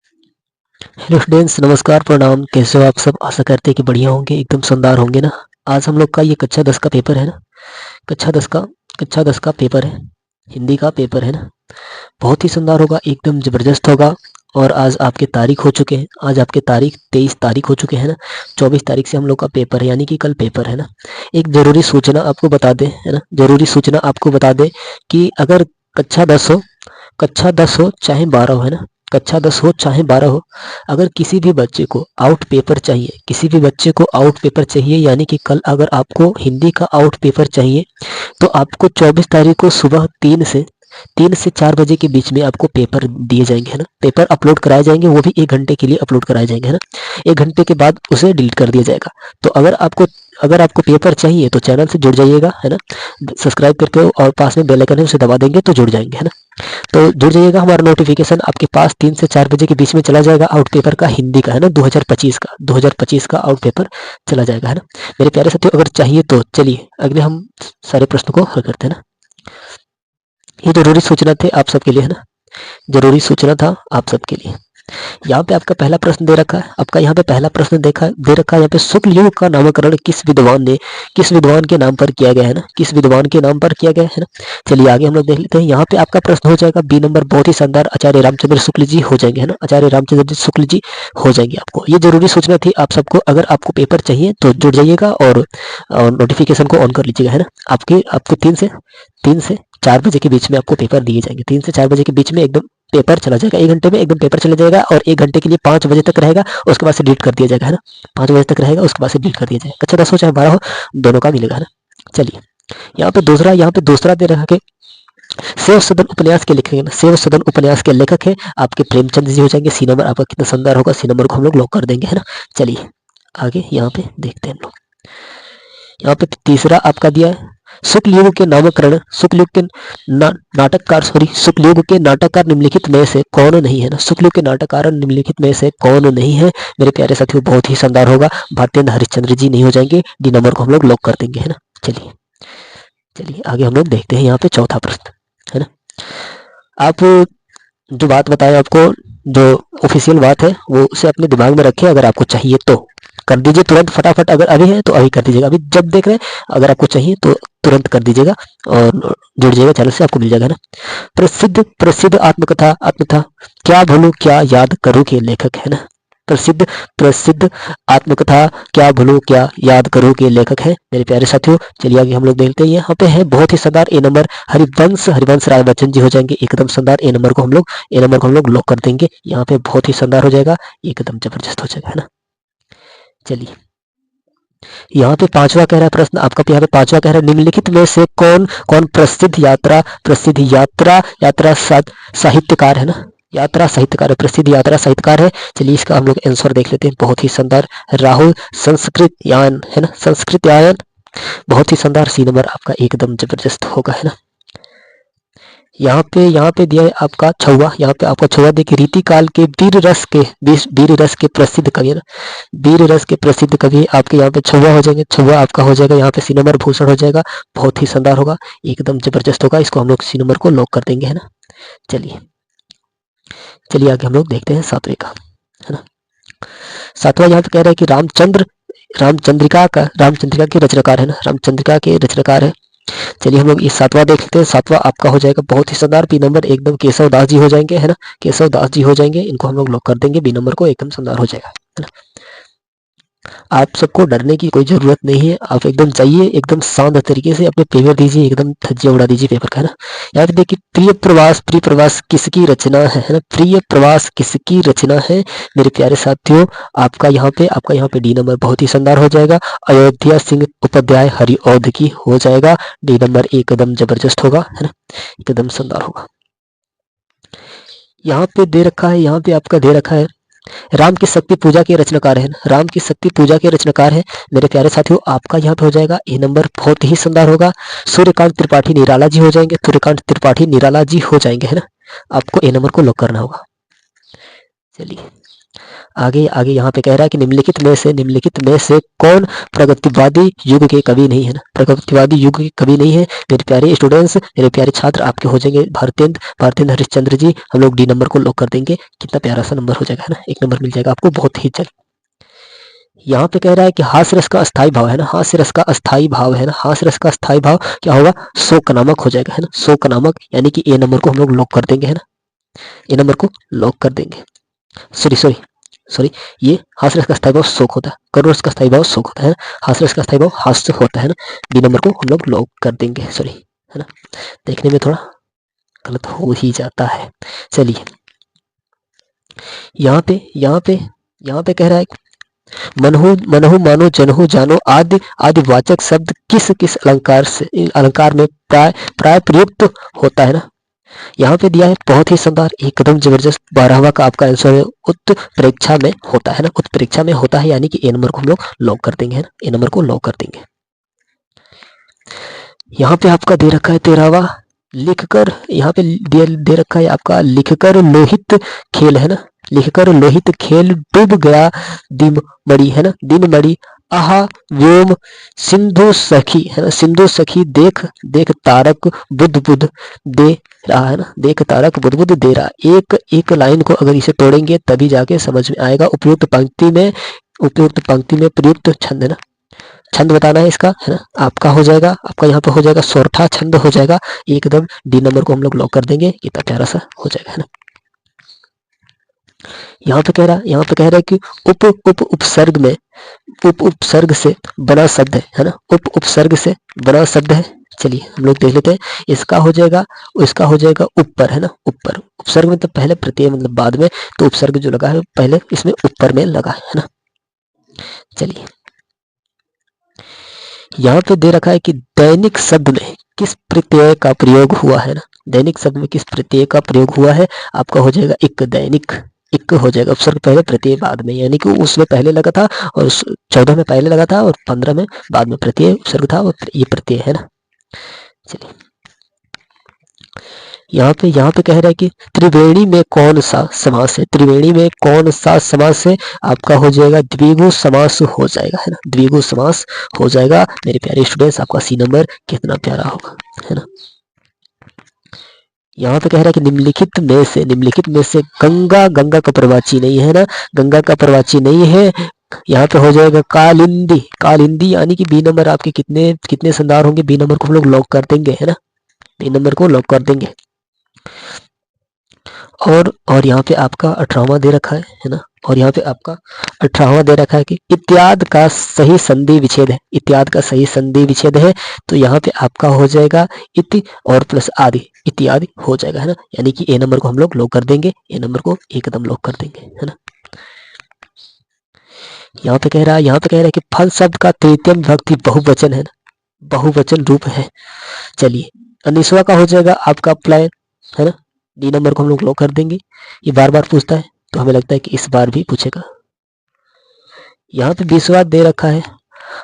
Hello students, नमस्कार, प्रणाम। कैसे हो आप सब? आशा करते हैं कि बढ़िया होंगे, एकदम शानदार होंगे ना। आज हम लोग का ये कक्षा 10 का पेपर है ना। कक्षा 10 का कक्षा 10 का पेपर है, हिंदी का पेपर है ना। बहुत ही शानदार होगा, एकदम ज़बरदस्त होगा। और आज आपके तारीख हो चुके हैं, आज आपके तारीख 23 तारीख हो चुके हैं ना। 24 तारीख से हम लोग का पेपर है, यानी कि कल पेपर है ना। एक ज़रूरी सूचना आपको बता दें, है ना, ज़रूरी सूचना आपको बता दें कि अगर कक्षा 10 हो, कक्षा 10 हो चाहे 12 हो, है ना, कक्षा 10 हो चाहे 12 हो, अगर किसी भी बच्चे को आउट पेपर चाहिए, किसी भी बच्चे को आउट पेपर चाहिए, यानी कि कल अगर आपको हिंदी का आउट पेपर चाहिए, तो आपको 24 तारीख को सुबह 3 से 4 बजे के बीच में आपको पेपर दिए जाएंगे, है ना। पेपर अपलोड कराए जाएंगे, वो भी 1 घंटे के लिए अपलोड कराए जाएंगे, है ना। 1 घंटे के बाद उसे डिलीट कर दिया जाएगा। तो अगर आपको पेपर चाहिए तो चैनल से जुड़ जाइएगा, है ना। सब्सक्राइब करके और पास में बेल आइकन है, उसे दबा देंगे तो जुड़ जाएंगे, है ना। तो जुड़ जाइएगा, हमारा नोटिफिकेशन आपके पास 3 से 4 बजे के बीच में चला जाएगा। आउट पेपर का हिंदी का, है ना, 2025 का आउट पेपर चला जाएगा, है ना। मेरे प्यारे साथियों, अगर चाहिए तो चलिए अगले हम सारे प्रश्नों को हल करते हैं ना। ये जरूरी सूचना थे आप सबके लिए, है ना। जरूरी सूचना था आप सबके लिए। यहाँ पे आपका पहला प्रश्न दे रखा है, आपका यहाँ पे पहला प्रश्न दे रखा है। यहाँ पे शुक्ल युग का नामकरण किस विद्वान के नाम पर किया गया है ना, किस विद्वान के नाम पर किया गया है ना। चलिए आगे हम लोग देख लेते हैं। यहाँ पे आपका प्रश्न हो जाएगा बी नंबर, बहुत ही शानदार, आचार्य रामचंद्र शुक्ल जी हो जाएंगे, है ना। आचार्य रामचंद्र जी शुक्ल जी हो जाएंगे। आपको ये जरूरी सूचना थी आप सबको। अगर आपको पेपर चाहिए तो जुड़ जाइएगा और नोटिफिकेशन को ऑन कर लीजिएगा, है ना। आपको 3 से 4 बजे के बीच में आपको पेपर दिए जाएंगे। 3 से 4 बजे के बीच में एकदम पेपर चला जाएगा, 1 घंटे में एकदम पेपर चला जाएगा। और 1 घंटे के लिए 5 बजे तक रहेगा, उसके बाद से डिलीट कर दिया जाएगा, है ना। 5 बजे तक रहेगा, उसके बाद से डिलीट कर दिया जाएगा। कक्षा 10 हो चाहे 12 हो, दोनों का मिलेगा, है ना। चलिए यहाँ पे दूसरा दे रखा है। सेव सदन उपन्यास के लेखक है ना, सेव सदन उपन्यास के लेखक है आपके प्रेमचंद जी हो जाएंगे। सी नंबर आपका कितना शानदार होगा, सी नंबर को हम लोग लॉक कर देंगे, है ना। चलिए आगे यहाँ पे देखते हैं हम लोग। यहाँ पे तीसरा आपका दिया है, शुक्ल युग के नाटककार निम्नलिखित में से कौन नहीं है ना। शुक्ल युग के नाटककार निम्नलिखित में से कौन नहीं है मेरे प्यारे साथियों, बहुत ही शानदार होगा। भारतेंद्र हरिश्चंद्र जी नहीं हो जाएंगे, डी नंबर को हम लोग लॉक कर देंगे, है ना। चलिए चलिए आगे हम लोग देखते हैं। यहाँ पे चौथा प्रश्न, है ना। आप जो बात बताए आपको, जो ऑफिशियल बात है वो उसे अपने दिमाग में रखें। अगर आपको चाहिए तो कर दीजिए तुरंत, फटाफट। अगर अभी है तो अभी कर दीजिएगा, अभी जब देख रहे हैं। अगर आपको चाहिए तो तुरंत कर दीजिएगा और जुड़ जाइएगा चैनल से, आपको मिल जाएगा ना। प्रसिद्ध प्रसिद्ध आत्मकथा आत्मकथा क्या भूलूं क्या याद करूं के लेखक, है ना। प्रसिद्ध प्रसिद्ध आत्मकथा क्या भूलूं क्या याद करूं के लेखक है मेरे प्यारे साथियों। चलिए आगे हम लोग देखते हैं। यहाँ पे है बहुत ही शानदार, ए नंबर, हरिवंश राय बच्चन जी हो जाएंगे, एकदम शानदार। ए नंबर को हम लोग लॉक कर देंगे। यहाँ पे बहुत ही शानदार हो जाएगा, एकदम जबरदस्त हो जाएगा, है ना। चलिए यहाँ पे पांचवा कह रहा है प्रश्न आपका, यहाँ पे पांचवा कह रहा है, निम्नलिखित में से कौन कौन प्रसिद्ध यात्रा साहित्यकार है ना। यात्रा साहित्यकार है, प्रसिद्ध यात्रा साहित्यकार है। चलिए इसका हम लोग आंसर देख लेते हैं, बहुत ही शानदार। राहुल संस्कृत यान, है ना, संस्कृत यान, बहुत ही शानदार। सी नंबर आपका एकदम जबरदस्त होगा, है ना। यहाँ पे दिया है आपका छौवा। यहाँ पे आपका छौवा देखिए, रीति काल के वीर रस के प्रसिद्ध कवि है ना। वीर रस के प्रसिद्ध कवि आपके यहाँ पे छौवा हो जाएंगे, छौवा आपका हो जाएगा। यहाँ पे सी नंबर भूषण हो जाएगा, बहुत ही शानदार होगा, एकदम जबरदस्त होगा। इसको हम लोग सी नंबर को लॉक कर देंगे, है ना। चलिए चलिए आगे हम लोग देखते हैं सातवें का, है ना। सातवां यहाँ पे कह रहा है कि रामचंद्रिका के रचनाकार है ना, रामचंद्रिका के रचनाकार है। चलिए हम लोग ये सातवां देख लेते हैं। सातवां आपका हो जाएगा बहुत ही शानदार, बी नंबर एकदम केशव दास जी हो जाएंगे, है ना। केशव दास जी हो जाएंगे, इनको हम लोग लॉक कर देंगे, बी नंबर को एकदम शानदार हो जाएगा, है ना। आप सबको डरने की कोई जरूरत नहीं है, आप एकदम जाइए, एकदम शांत तरीके से अपने पेपर दीजिए, एकदम धज्जियां उड़ा दीजिए पेपर का, है ना। यहाँ पे देखिए, प्रिय प्रवास किसकी रचना है ना, प्रिय प्रवास किसकी रचना है मेरे प्यारे साथियों। आपका यहाँ पे डी नंबर बहुत ही शानदार हो जाएगा, अयोध्या सिंह उपाध्याय हरिऔध की हो जाएगा। डी नंबर एकदम जबरदस्त होगा, है ना, एकदम शानदार होगा। यहाँ पे आपका दे रखा है, राम की शक्ति पूजा के रचनाकार है, राम की शक्ति पूजा के रचनाकार है मेरे प्यारे साथियों। आपका यहाँ पे हो जाएगा ए नंबर, बहुत ही शानदार होगा। सूर्यकांत त्रिपाठी निराला जी हो जाएंगे, सूर्यकांत त्रिपाठी निराला जी हो जाएंगे, है ना। आपको ए नंबर को लॉक करना होगा। चलिए आगे आगे यहाँ पे कह रहा है कि निम्नलिखित में से कौन प्रगतिवादी युग के कवि नहीं है ना, प्रगतिवादी युग के कवि नहीं है। मेरे प्यारे स्टूडेंट्स, मेरे प्यारे छात्र, आपके हो जाएंगे भारतेंद्र हरिश्चंद्र जी। हम लोग डी नंबर को लॉक कर देंगे। कितना प्यारा सा नंबर हो जाएगा है ना, 1 नंबर मिल जाएगा आपको बहुत ही जल्द। यहाँ पे कह रहा है कि हास्य रस का अस्थाई भाव है ना, हास्य रस का अस्थाई भाव है ना, हास्य रस का अस्थाई भाव क्या होगा, शोक नामक हो जाएगा है ना, शोक नामक, यानी कि ए नंबर को हम लोग लॉक कर देंगे है ना, ए नंबर को लॉक कर देंगे। सॉरी, ये हास्य रस का स्थायी भाव शोक होता है, करुण रस का स्थायी भाव शोक होता है, हास्य रस का स्थायी भाव हास्य होता है ना। बी नंबर को हम लोग लॉक कर देंगे। सॉरी है ना, देखने में थोड़ा गलत हो ही जाता है। चलिए यहाँ पे कह रहा है मनहु मनहु मानो जनहु जानो आदि वाचक शब्द किस अलंकार में प्राय प्रयुक्त होता है ना। यहाँ पे दिया है बहुत ही शानदार, एकदम जबरदस्त। 12वां का आपका आंसर है उत्प्रेक्षा में होता है ना, उत्प्रेक्षा में होता है, यानी कि ए नंबर को हम लोग लॉक कर देंगे है ना, ए नंबर को लॉक कर देंगे। यहाँ पे आपका दे रखा है 13वां, लिखकर, यहाँ पे दे रखा है आपका लिखकर लोहित खेल है ना, लिखकर लोहित खेल डूब गया दिन मणि है ना, दिन मणि आहा व्योम सिंधु सखी है ना, सिंधु सखी देख देख तारक बुध दे रहा है ना, देख तारक बुध दे रहा। एक लाइन को अगर इसे तोड़ेंगे तभी जाके समझ में आएगा। उपयुक्त पंक्ति में प्रयुक्त छंद है ना, छंद बताना है इसका है ना, आपका हो जाएगा, आपका यहाँ पे हो जाएगा सोरठा छंद हो जाएगा एकदम। डी नंबर को हम लोग लॉक कर देंगे, कितना प्यारा सा हो जाएगा है ना। यहाँ पे कह रहा है कि उपसर्ग से बना शब्द है ना, उपसर्ग से बना शब्द है। चलिए हम लोग देख लेते हैं, इसका हो जाएगा ऊपर है ना, ऊपर। उपसर्ग में तो पहले प्रत्यय मतलब बाद में, तो उपसर्ग जो लगा है पहले इसमें ऊपर में लगा है ना। चलिए यहाँ पे दे रखा है कि दैनिक शब्द में किस प्रत्यय का प्रयोग हुआ है ना, दैनिक शब्द में किस प्रत्यय का प्रयोग हुआ है, आपका हो जाएगा एक दैनिक, एक हो जाएगा। उपसर्ग पहले प्रत्यय बाद में, यानी कि उसमें पहले लगा था और 14 में पहले लगा था और 15 में बाद में प्रत्यय उपसर्ग था, और ये प्रत्यय है ना। चलिए यहाँ पे कह रहा है कि त्रिवेणी में कौन सा समास है, त्रिवेणी में कौन सा समास है, आपका हो जाएगा द्विगु समास हो जाएगा है ना, द्विगु समास हो जाएगा। मेरे प्यारे स्टूडेंट्स, आपका सी नंबर कितना प्यारा होगा है ना। यहाँ पे कह रहा है कि निम्नलिखित में से गंगा का प्रवाची नहीं है ना, गंगा का प्रवाची नहीं है। यहाँ पे हो जाएगा कालिंदी, यानी कि बी नंबर आपके कितने शानदार होंगे। बी नंबर को हम लोग लॉक कर देंगे है ना, बी नंबर को लॉक कर देंगे। और यहाँ पे आपका 18वां दे रखा है ना, और यहाँ पे आपका 18वां दे रखा है कि इत्यादि का सही संधि विच्छेद है, इत्यादि का सही संधि विच्छेद है। तो यहाँ पे आपका हो जाएगा इति और प्लस आदि, इत्यादि हो जाएगा है ना, यानी कि ए नंबर को हम लोग लॉक कर देंगे, ए नंबर को एकदम लॉक कर देंगे है ना। यहाँ पे कह रहा है कि फल शब्द का तृतीय विभक्ति बहुवचन है ना, बहुवचन रूप है। चलिए 19वां का हो जाएगा आपका प्लान है ना, डी नंबर को हम लोग लॉक कर देंगे। ये बार बार पूछता है तो हमें लगता है कि इस बार भी पूछेगा। यहाँ पे 20वां दे रखा है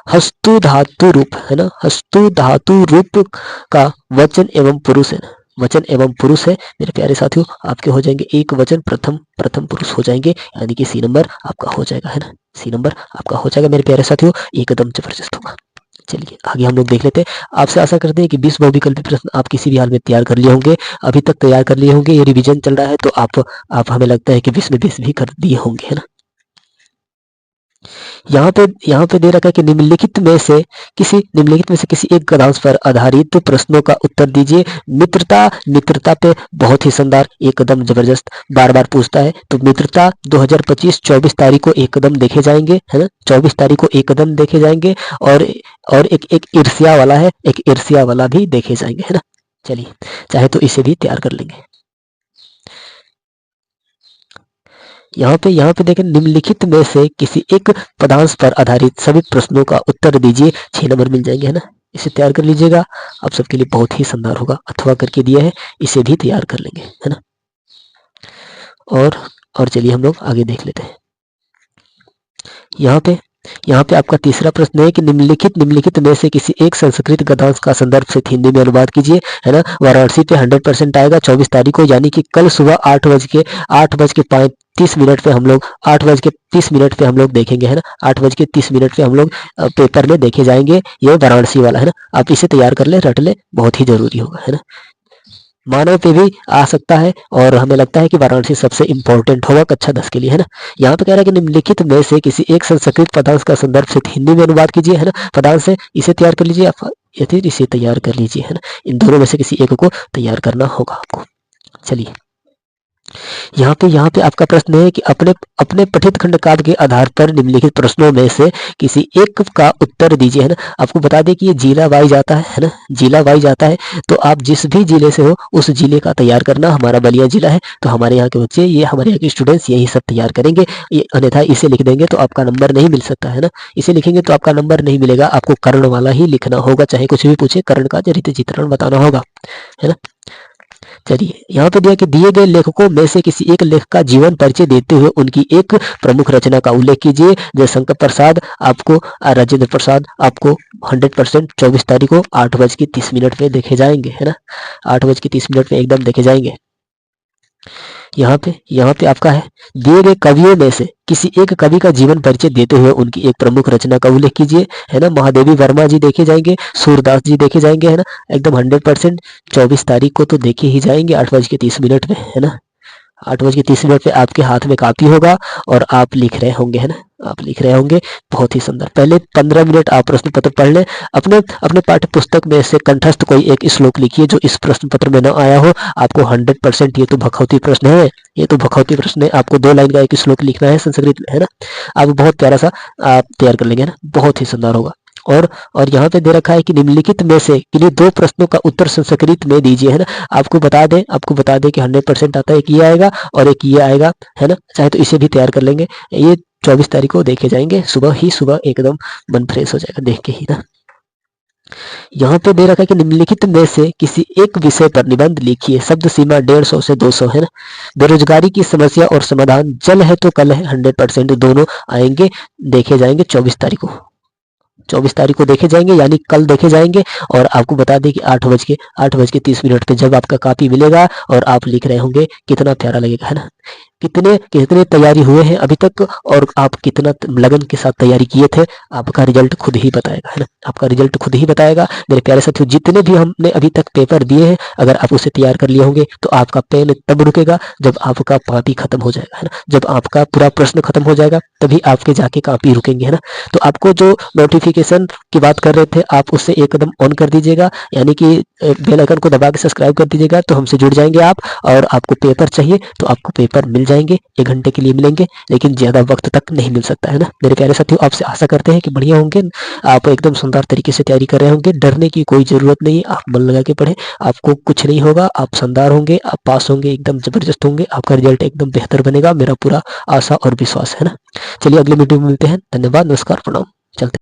हस्तु धातु रूप है ना, हस्तु धातु रूप का वचन एवं पुरुष है ना, वचन एवं पुरुष है। मेरे प्यारे साथियों, आपके हो जाएंगे एक वचन प्रथम पुरुष हो जाएंगे, यानी कि सी नंबर आपका हो जाएगा है ना, सी नंबर आपका हो जाएगा मेरे प्यारे साथियों, एकदम जबरदस्त होगा। चलिए आगे हम लोग देख लेते हैं। आपसे आशा करते हैं कि 20 बहुविकल्पी प्रश्न आप किसी भी हाल में तैयार कर लिए होंगे, अभी तक तैयार कर लिए होंगे। ये रिवीजन चल रहा है तो आप हमें लगता है कि 20 में 20 भी कर दिए होंगे है ना। यहाँ पे दे रखा है कि निम्नलिखित में से किसी एक गद्यांश पर आधारित प्रश्नों का उत्तर दीजिए। मित्रता पे बहुत ही शानदार, एकदम जबरदस्त, बार बार पूछता है। तो मित्रता 2025 24 तारीख को एकदम देखे जाएंगे है ना, 24 तारीख को एकदम देखे जाएंगे। और एक ईर्ष्या वाला है, एक ईर्ष्या वाला भी देखे जाएंगे है ना। चलिए चाहे तो इसे भी तैयार कर लेंगे। यहाँ पे देखें, निम्नलिखित में से किसी एक पदांश पर आधारित सभी प्रश्नों का उत्तर दीजिए। 6 नंबर मिल जाएंगे है ना, इसे तैयार कर लीजिएगा, आप सबके लिए बहुत ही शानदार होगा। अथवा करके दिया है, इसे भी तैयार कर लेंगे है ना। और चलिए हम लोग आगे देख लेते हैं। यहाँ पे आपका तीसरा प्रश्न है कि निम्नलिखित में से किसी एक संस्कृत गद्यांश का संदर्भ से हिंदी में अनुवाद कीजिए है ना। वाराणसी पे 100% आएगा 24 तारीख को, यानी कि कल सुबह 8 बज के 8:30 पे हम लोग 8:30 पे हम लोग देखेंगे, है ना। 8:30 पे हम लोग पेपर में देखे जाएंगे, ये वाराणसी वाला, है ना। आप इसे तैयार कर ले, रट ले, बहुत ही जरूरी होगा, है ना। मानव पे भी आ सकता है और हमें लगता है कि वाराणसी सबसे इंपॉर्टेंट होगा कक्षा 10 के लिए, है ना। यहाँ पे कह रहा है कि निम्नलिखित में से किसी एक संस्कृत पदांश का संदर्भ से हिंदी में अनुवाद कीजिए, है ना। पदांश से इसे तैयार कर लीजिए या फिर इसे तैयार कर लीजिए, है ना। इन दोनों में से किसी एक को तैयार करना होगा आपको। चलिए, यहाँ पे आपका प्रश्न है कि अपने अपने पठित खंड काव्य के आधार पर निम्नलिखित प्रश्नों में से किसी एक का उत्तर दीजिए, है ना। आपको बता दें कि ये जिला वाइज आता है ना, जिला वाइज आता है। तो आप जिस भी जिले से हो उस जिले का तैयार करना। हमारा बलिया जिला है तो हमारे यहाँ के बच्चे, ये हमारे यहाँ के स्टूडेंट्स यही सब तैयार करेंगे। ये अन्यथा इसे लिख देंगे तो आपका नंबर नहीं मिल सकता, है ना। इसे लिखेंगे तो आपका नंबर नहीं मिलेगा, आपको कर्ण वाला ही लिखना होगा, चाहे कुछ भी पूछे, कर्ण का चरित्र चित्रण बताना होगा, है ना। चलिए, यहाँ पे दिया कि दिए गए लेखकों में से किसी एक लेखक का जीवन परिचय देते हुए उनकी एक प्रमुख रचना का उल्लेख कीजिए। जयशंकर प्रसाद आपको, राजेंद्र प्रसाद आपको 100% 24 तारीख को 8:30 पे देखे जाएंगे, है ना। 8:30 पे एकदम देखे जाएंगे। यहाँ पे आपका है, दिए गए कवियों में से किसी एक कवि का जीवन परिचय देते हुए उनकी एक प्रमुख रचना का उल्लेख कीजिए, है ना। महादेवी वर्मा जी देखे जाएंगे, सूरदास जी देखे जाएंगे, है ना। एकदम 100% 24 तारीख को तो देखे ही जाएंगे 8:30 में, है ना। 8:30 पे आपके हाथ में कापी होगा और आप लिख रहे होंगे, है ना। आप लिख रहे होंगे, बहुत ही सुंदर। पहले 15 मिनट आप प्रश्न पत्र पढ़ लें। अपने अपने पाठ्य पुस्तक में से कंठस्थ कोई एक श्लोक लिखिए जो इस प्रश्न पत्र में न आया हो। आपको 100%, ये तो भखौती प्रश्न है, ये तो भखौती प्रश्न है। आपको 2 लाइन का एक श्लोक लिखना है संस्कृत में, है ना। आप बहुत प्यारा सा आप तैयार कर लेंगे ना, बहुत ही सुंदर होगा। और यहाँ पे दे रखा है कि निम्नलिखित में से किन्हीं 2 प्रश्नों का उत्तर संस्कृत में दीजिए, है ना। आपको बता दें कि 100% आता है, एक ये आएगा और एक ये आएगा, है ना। चाहे तो इसे भी तैयार कर लेंगे। ये 24 तारीख को देखे जाएंगे, सुबह एकदम मन फ्रेश हो जाएगा देख के ही ना। यहाँ पे दे रखा है कि निम्नलिखित में से किसी एक विषय पर निबंध लिखिए। शब्द सीमा 150 से 200, है ना। बेरोजगारी की समस्या और समाधान, जल है तो कल है, 100% दोनों आएंगे, देखे जाएंगे 24 तारीख को। 24 तारीख को देखे जाएंगे, यानी कल देखे जाएंगे। और आपको बता दें कि 8:30 पे जब आपका कॉपी मिलेगा और आप लिख रहे होंगे, कितना प्यारा लगेगा, है ना। कितने कितने तैयारी हुए हैं अभी तक और आप कितना लगन के साथ तैयारी किए थे, आपका रिजल्ट खुद ही बताएगा, है ना। आपका रिजल्ट खुद ही बताएगा। मेरे प्यारे साथियों, जितने भी हमने अभी तक पेपर दिए हैं, अगर आप उसे तैयार कर लिए होंगे तो आपका पेन तब रुकेगा जब आपका कॉपी खत्म हो जाएगा, है ना। जब आपका पूरा प्रश्न खत्म हो जाएगा तभी आपके जाके कॉपी रुकेंगे, है ना। तो आपको जो नोटिफिकेशन की बात कर रहे थे, आप उससे एकदम ऑन कर दीजिएगा, यानी कि बेल आइकन को दबा के सब्सक्राइब कर दीजिएगा, तो हमसे जुड़ जाएंगे आप। और आपको पेपर चाहिए तो आपको पेपर मिल जाएंगे, 1 घंटे के लिए मिलेंगे, लेकिन ज्यादा वक्त तक नहीं मिल सकता, है ना। मेरे प्यारे साथियों, आपसे आशा करते हैं कि बढ़िया होंगे, आप एकदम सुंदर तरीके से तैयारी कर रहे होंगे। डरने की कोई जरूरत नहीं है, आप मन लगा के पढ़े, आपको कुछ नहीं होगा, आप शानदार होंगे, आप पास होंगे, एकदम जबरदस्त होंगे, आपका रिजल्ट एकदम बेहतर बनेगा, मेरा पूरा आशा और विश्वास है ना। चलिए, अगले वीडियो में मिलते हैं। धन्यवाद, नमस्कार, प्रणाम, चलते।